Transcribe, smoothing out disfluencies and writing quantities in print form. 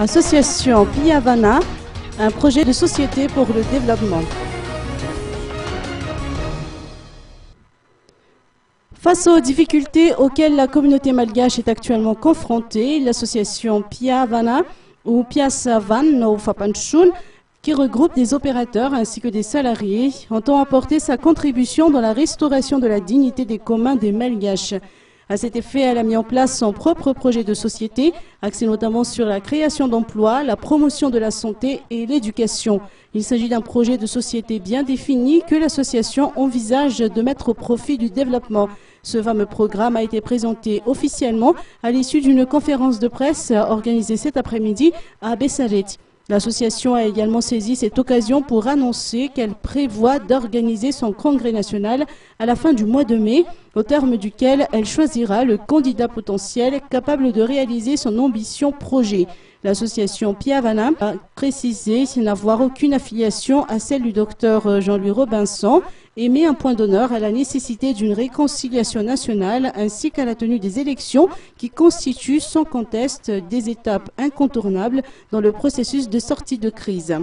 Association Piavana, un projet de société pour le développement. Face aux difficultés auxquelles la communauté malgache est actuellement confrontée, l'association Piavana ou Piasavan au Fapanchun, qui regroupe des opérateurs ainsi que des salariés, entend apporter sa contribution dans la restauration de la dignité des communs des Malgaches. À cet effet, elle a mis en place son propre projet de société, axé notamment sur la création d'emplois, la promotion de la santé et l'éducation. Il s'agit d'un projet de société bien défini que l'association envisage de mettre au profit du développement. Ce fameux programme a été présenté officiellement à l'issue d'une conférence de presse organisée cet après-midi à Bessaret. L'association a également saisi cette occasion pour annoncer qu'elle prévoit d'organiser son congrès national à la fin du mois de mai, au terme duquel elle choisira le candidat potentiel capable de réaliser son ambition projet. L'association Piavana a précisé n'avoir aucune affiliation à celle du docteur Jean-Louis Robinson et met un point d'honneur à la nécessité d'une réconciliation nationale ainsi qu'à la tenue des élections qui constituent sans conteste des étapes incontournables dans le processus de sortie de crise.